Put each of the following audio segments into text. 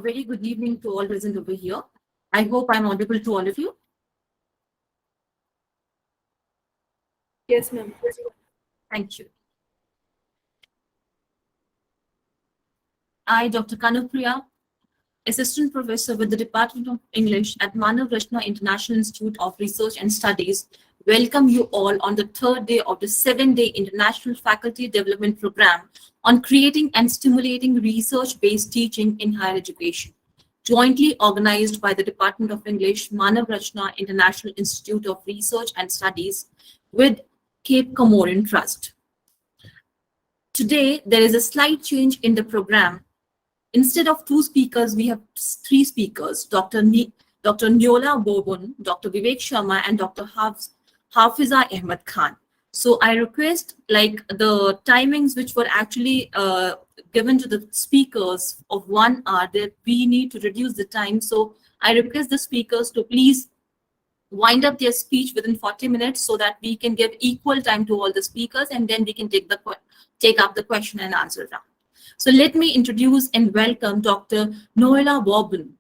very good evening to all present over here. I hope I'm audible to all of you. Yes, ma'am. Thank you. I, Dr. Kanupriya, Assistant Professor with the Department of English at Manav Rachna International Institute of Research and Studies, welcome you all on the third day of the 7-day International Faculty Development Program on creating and stimulating research-based teaching in higher education, jointly organized by the Department of English, Manav Rachna International Institute of Research and Studies with Cape Comorin Trust. Today, there is a slight change in the program. Instead of 2 speakers, we have 3 speakers, Dr. Neola Bobun, Dr. Vivek Sharma, and Dr. Hafiza Ahmed Khan. So I request the timings which were actually given to the speakers of 1 hour, that we need to reduce the time. So I request the speakers to please wind up their speech within 40 minutes so that we can give equal time to all the speakers, and then we can take up the question and answer round. So let me introduce and welcome Dr. Noela Bobun.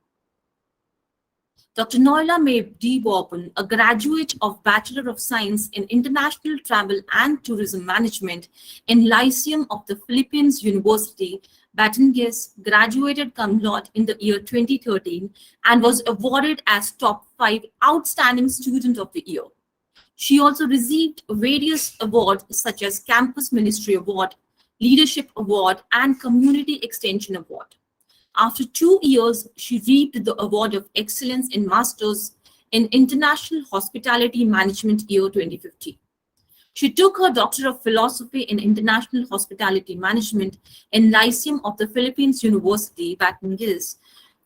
Dr. Noela May D. Bobun, a graduate of Bachelor of Science in International Travel and Tourism Management in Lyceum of the Philippines University, Batangas, graduated cum laude in the year 2013 and was awarded as top 5 Outstanding Student of the Year. She also received various awards such as Campus Ministry Award, Leadership Award, and Community Extension Award. After 2 years, she reaped the Award of Excellence in Masters in International Hospitality Management year 2015. She took her Doctor of Philosophy in International Hospitality Management in Lyceum of the Philippines University, Batangas,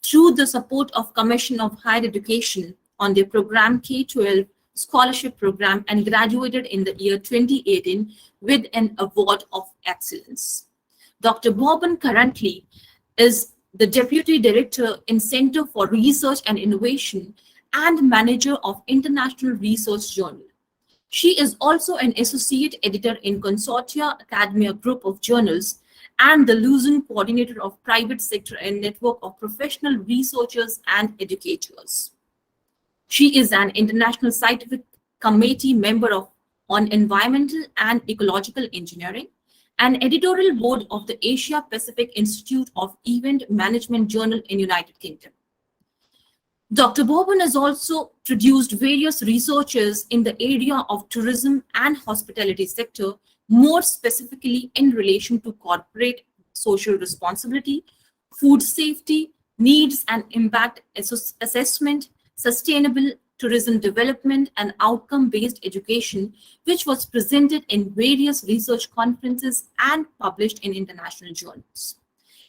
through the support of Commission of Higher Education on their program K-12 scholarship program, and graduated in the year 2018 with an Award of Excellence. Dr. Bobun currently is the Deputy Director in Center for Research and Innovation and Manager of International Research Journal. She is also an Associate Editor in Consortia Academia Group of Journals and the Luzon Coordinator of Private Sector and Network of Professional Researchers and Educators. She is an International Scientific Committee member on Environmental and Ecological Engineering, and editorial board of the Asia Pacific Institute of Event Management Journal in United Kingdom. Dr. Bobun has also produced various researches in the area of tourism and hospitality sector, more specifically in relation to corporate social responsibility, food safety, needs and impact assessment, sustainable tourism development, and outcome-based education, which was presented in various research conferences and published in international journals.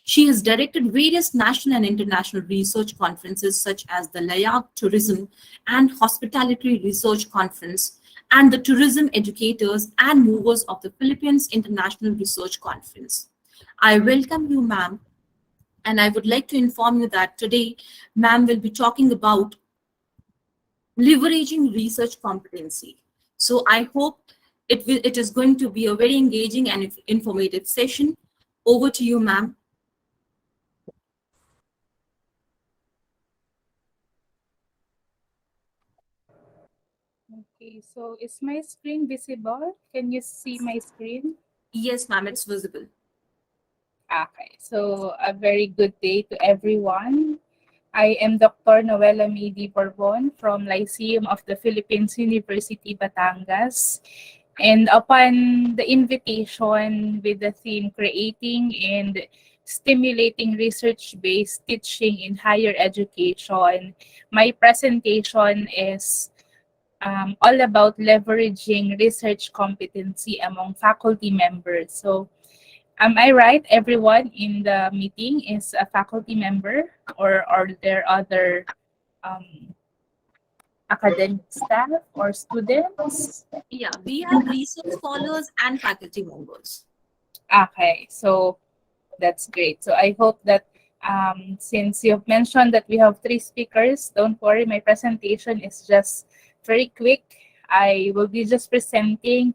She has directed various national and international research conferences such as the LAYAG Tourism and Hospitality Research Conference and the Tourism Educators and Movers of the Philippines International Research Conference. I welcome you, ma'am, and I would like to inform you that today, ma'am will be talking about leveraging research competency. So I hope it is going to be a very engaging and informative session. Over to you, ma'am. Okay, so is my screen visible? Can you see my screen? Yes, ma'am, it's visible. Okay, so a very good day to everyone. I am Dr. Noela Midi Borbon from Lyceum of the Philippines University, Batangas. And upon the invitation with the theme Creating and Stimulating Research-Based Teaching in Higher Education, my presentation is all about leveraging research competency among faculty members. So am I right? Everyone in the meeting is a faculty member, or are there other academic staff or students? Yeah, we have research scholars and faculty members. Okay, so that's great. So I hope that since you've mentioned that we have 3 speakers, don't worry, my presentation is just very quick. I will be just presenting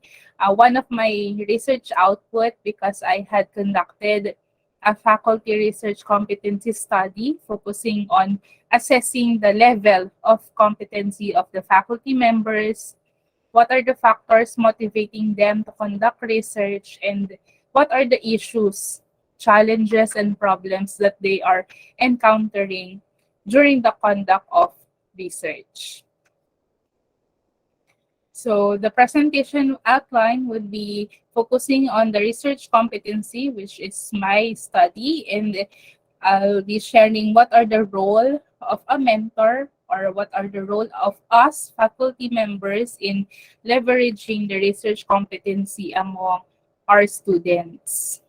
one of my research output because I had conducted a faculty research competency study focusing on assessing the level of competency of the faculty members, what are the factors motivating them to conduct research, and what are the issues, challenges, and problems that they are encountering during the conduct of research. So the presentation outline would be focusing on the research competency, which is my study, and I'll be sharing what are the role of a mentor or what are the role of us faculty members in leveraging the research competency among our students.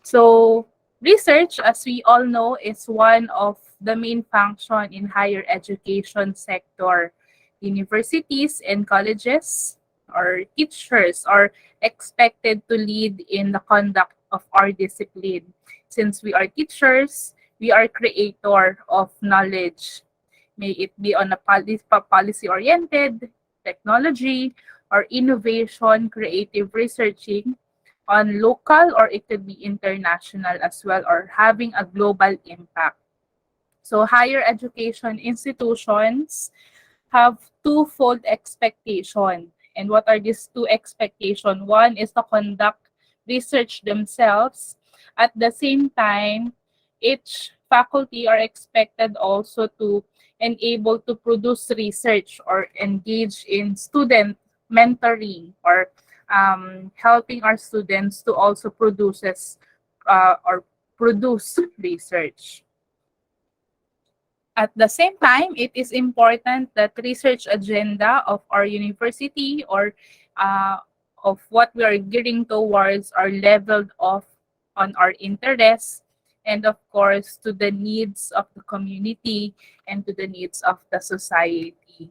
So research, as we all know, is one of the main function in higher education sector. Universities and colleges or teachers are expected to lead in the conduct of our discipline. Since we are teachers, we are creator of knowledge. May it be on a policy-oriented, technology, or innovation, creative researching on local, or it could be international as well, or having a global impact. So higher education institutions have twofold expectation. And what are these two expectations? One is to conduct research themselves. At the same time, each faculty are expected also to enable to produce research or engage in student mentoring or helping our students to also or produce research. At the same time, it is important that research agenda of our university or of what we are gearing towards are leveled off on our interests and of course to the needs of the community and to the needs of the society.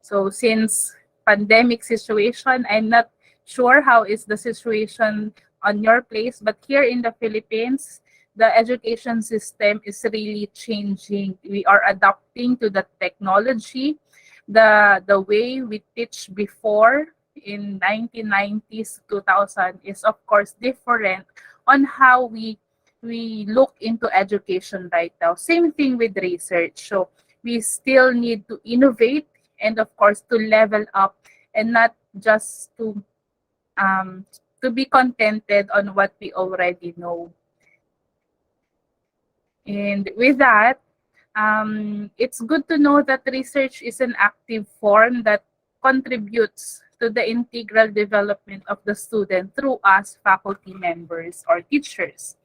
So since pandemic situation, I'm not sure how is the situation on your place, but here in the Philippines, the education system is really changing. We are adapting to the technology. The way we teach before in 1990s, 2000 is of course different on how we look into education right now. Same thing with research. So we still need to innovate and of course to level up and not just to be contented on what we already know. And with that, it's good to know that research is an active form that contributes to the integral development of the student through us faculty members or teachers.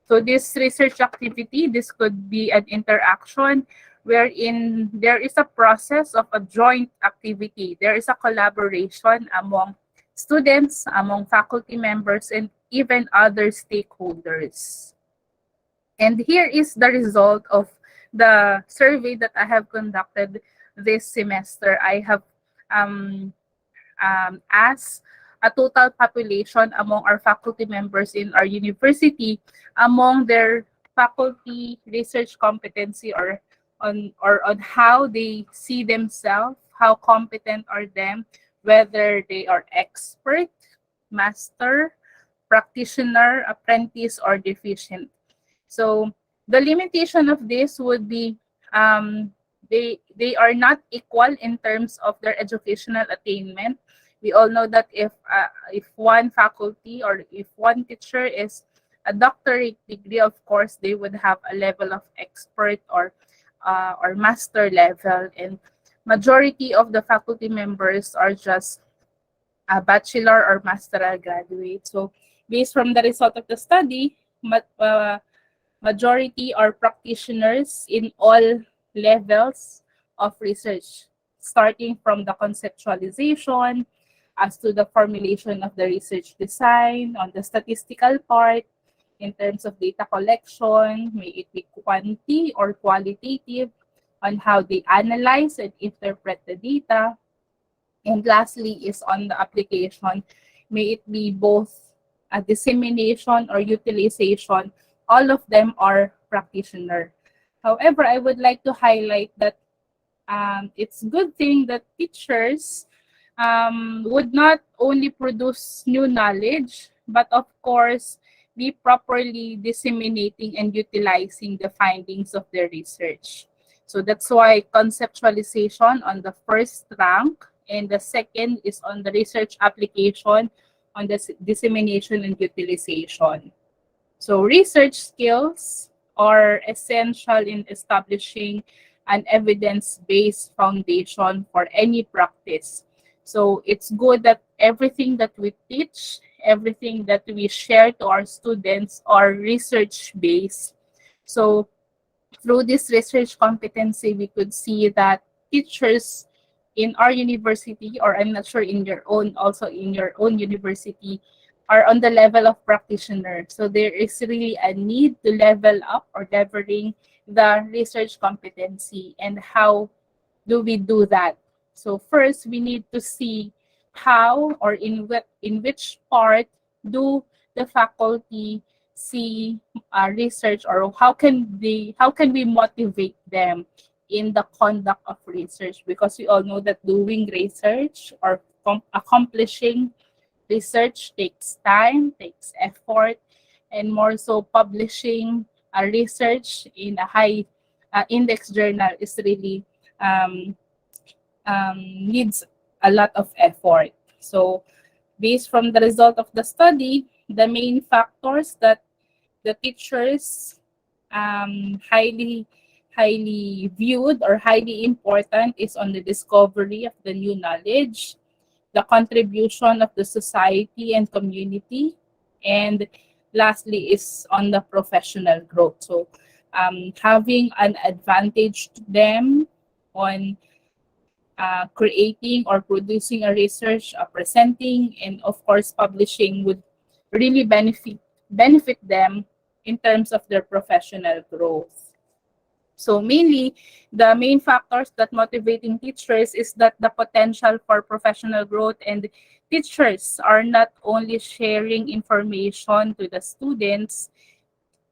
So this research activity, this could be an interaction wherein there is a process of a joint activity. There is a collaboration among students, among faculty members, and even other stakeholders. And here is the result of the survey that I have conducted this semester. I have asked a total population among our faculty members in our university among their faculty research competency or on how they see themselves, how competent are them, whether they are expert, master, practitioner, apprentice, or deficient. So the limitation of this would be they are not equal in terms of their educational attainment. We all know that if one faculty or if one teacher is a doctorate degree, of course they would have a level of expert or master level, and majority of the faculty members are just a bachelor or master graduate. So based from the result of the study, majority are practitioners in all levels of research, starting from the conceptualization as to the formulation of the research design, on the statistical part, in terms of data collection, may it be quantity or qualitative, on how they analyze and interpret the data. And lastly is on the application, may it be both a dissemination or utilization. All of them are practitioner. However, I would like to highlight that it's a good thing that teachers would not only produce new knowledge, but of course, be properly disseminating and utilizing the findings of their research. So that's why conceptualization on the first rank, and the second is on the research application on the dissemination and utilization. So research skills are essential in establishing an evidence-based foundation for any practice. So it's good that everything that we teach, everything that we share to our students are research-based. So through this research competency, we could see that teachers in our university, or I'm not sure in your own, also in your own university, are on the level of practitioner. So there is really a need to level up or leveling the research competency. And how do we do that? So first, we need to see how, or in which part do the faculty see research, or how can we motivate them in the conduct of research, because we all know that doing research or accomplishing research takes time, takes effort, and more so publishing a research in a high index journal is really needs a lot of effort. So based from the result of the study, the main factors that the teachers highly viewed or highly important is on the discovery of the new knowledge, the contribution of the society and community, and lastly is on the professional growth. So having an advantage to them on creating or producing a research, presenting, and of course publishing would really benefit them in terms of their professional growth. So mainly, the main factors that motivating teachers is that the potential for professional growth, and teachers are not only sharing information to the students,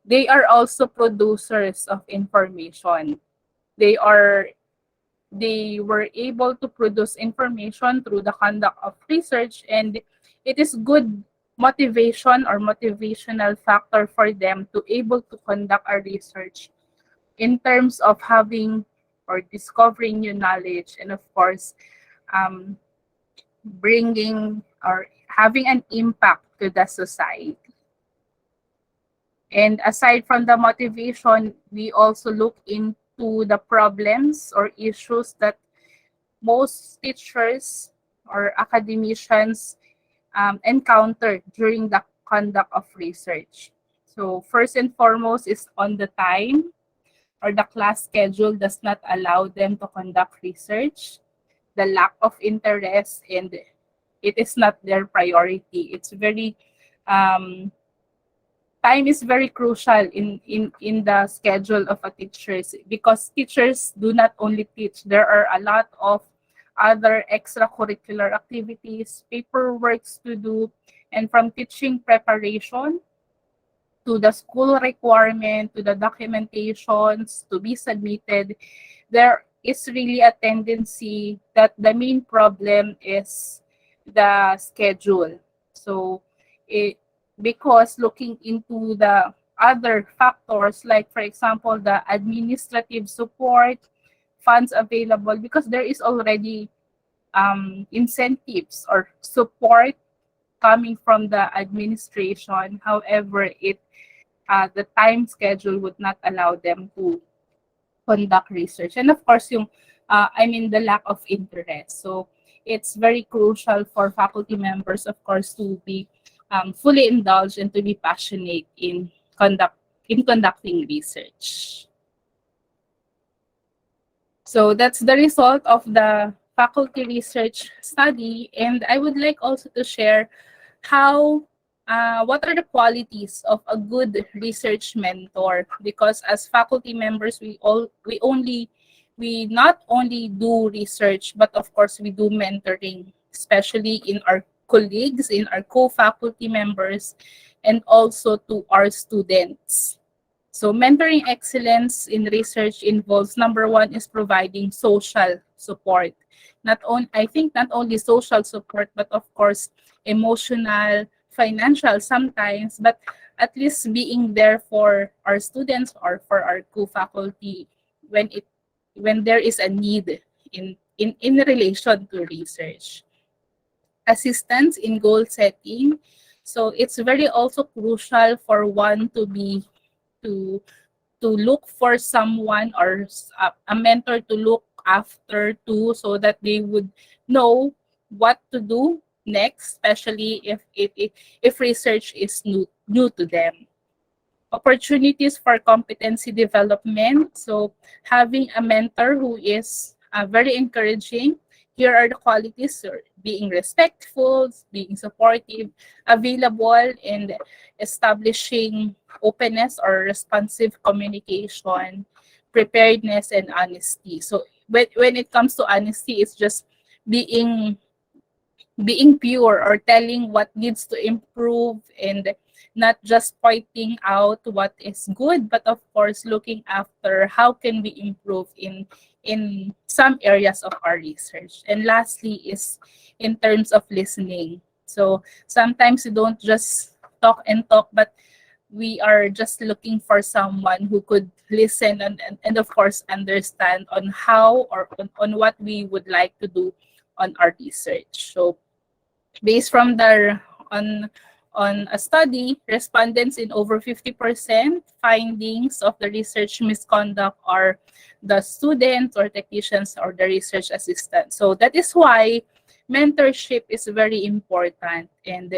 they are also producers of information. They were able to produce information through the conduct of research, and it is good motivation or motivational factor for them to able to conduct a research in terms of having or discovering new knowledge, and of course bringing or having an impact to the society. And aside from the motivation, we also look into the problems or issues that most teachers or academicians encounter during the conduct of research. So first and foremost is on the time, or the class schedule does not allow them to conduct research, the lack of interest, and it is not their priority. It's very time is very crucial in the schedule of a teacher, because teachers do not only teach. There are a lot of other extracurricular activities, paperworks to do, and from teaching preparation to the school requirement, to the documentations to be submitted, there is really a tendency that the main problem is the schedule. So because looking into the other factors, like for example, the administrative support, funds available, because there is already incentives or support coming from the administration. However, the time schedule would not allow them to conduct research. And of course, the lack of interest. So it's very crucial for faculty members, of course, to be fully indulged and to be passionate in conducting research. So that's the result of the faculty research study. And I would like also to share what are the qualities of a good research mentor? Because as faculty members, we not only do research, but of course we do mentoring, especially in our colleagues, in our co-faculty members, and also to our students. So mentoring excellence in research involves, number one, is providing social support. Not only social support, but of course emotional, financial sometimes, but at least being there for our students or for our co-faculty when there is a need in relation to research. Assistance in goal setting. So it's very also crucial for one to be to to look for someone or a mentor to look after too, so that they would know what to do next, especially if research is new to them. Opportunities for competency development. So having a mentor who is very encouraging. Here are the qualities: being respectful, being supportive, available, and establishing openness or responsive communication, preparedness, and honesty. So when it comes to honesty, it's just being being pure or telling what needs to improve, and not just pointing out what is good, but of course looking after how can we improve in some areas of our research. And lastly is in terms of listening. So sometimes we don't just talk and talk, but we are just looking for someone who could listen and of course understand on how or on what we would like to do on our research. So based from the on a study, respondents in over 50% findings of the research misconduct are the students or technicians or the research assistant. So that is why mentorship is very important, and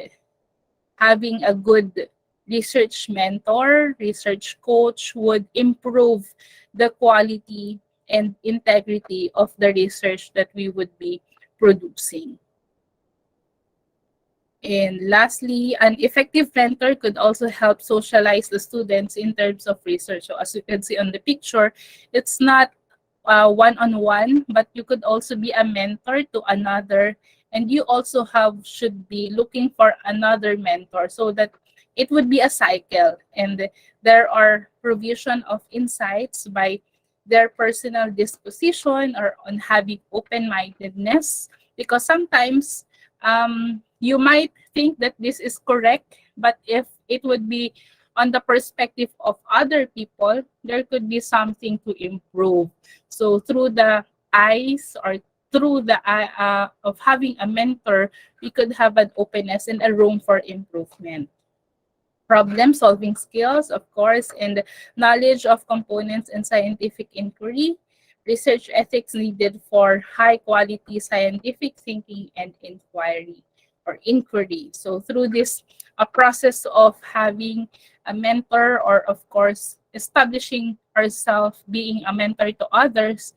having a good research mentor, research coach would improve the quality and integrity of the research that we would be producing. And lastly, an effective mentor could also help socialize the students in terms of research. So as you can see on the picture, it's not one-on-one, but you could also be a mentor to another, and you also should be looking for another mentor, so that it would be a cycle, and there are provision of insights by their personal disposition or on having open-mindedness, because sometimes you might think that this is correct, but if it would be on the perspective of other people, there could be something to improve. So through the eyes or through the eye of having a mentor, we could have an openness and a room for improvement. Problem solving skills, of course, and knowledge of components and scientific inquiry. Research ethics needed for high quality scientific thinking and inquiry or inquiry. So through this a process of having a mentor, or of course establishing ourselves being a mentor to others,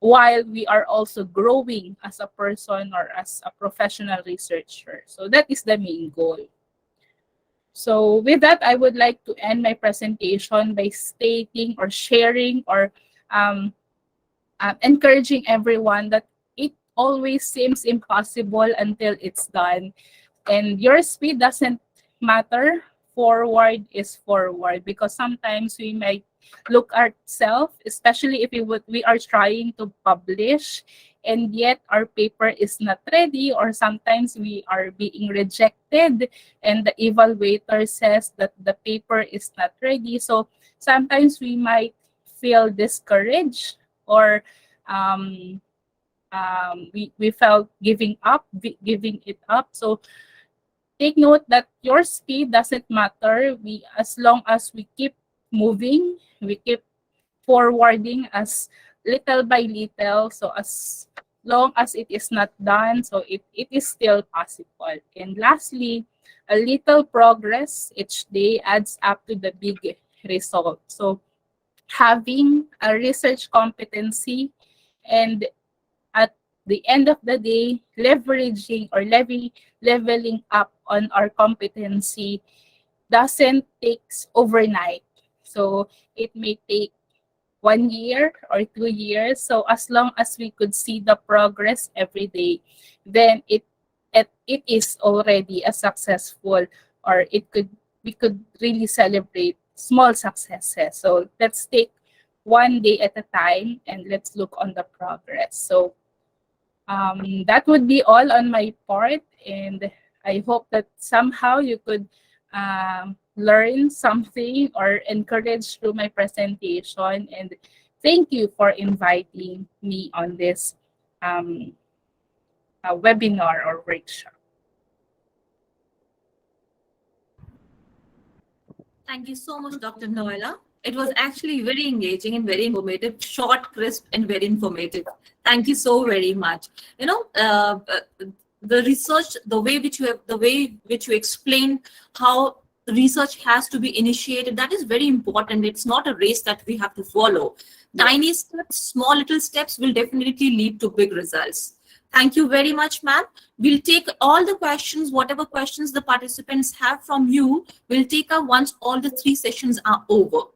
while we are also growing as a person or as a professional researcher. So that is the main goal. So with that, I would like to end my presentation by stating or sharing or encouraging everyone that it always seems impossible until it's done. And your speed doesn't matter. Forward is forward, because sometimes we might look at ourselves, especially if we are trying to publish, and yet our paper is not ready, or sometimes we are being rejected and the evaluator says that the paper is not ready. So sometimes we might feel discouraged, or we felt giving it up. So take note that your speed doesn't matter. As long as we keep moving, we keep forwarding as little by little. So as long as it is not done, so it is still possible. And lastly, a little progress each day adds up to the big result. So having a research competency, and at the end of the day, leveraging or leveling up on our competency doesn't take overnight. So it may take 1 year or 2 years. So as long as we could see the progress every day, then it is already a successful, or we could really celebrate small successes. So let's take 1 day at a time and let's look on the progress. So that would be all on my part, and I hope that somehow you could learn something or encourage through my presentation. And thank you for inviting me on this webinar or workshop. Thank you so much, Dr. Noella. It was actually very engaging and very informative, short, crisp, and very informative. Thank you so very much. You know, the research, the way which you explain how research has to be initiated, that is very important. It's not a race that we have to follow. Tiny steps, small little steps will definitely lead to big results. Thank you very much, ma'am. We'll take all the questions, whatever questions the participants have from you, we'll take up once all the 3 sessions are over.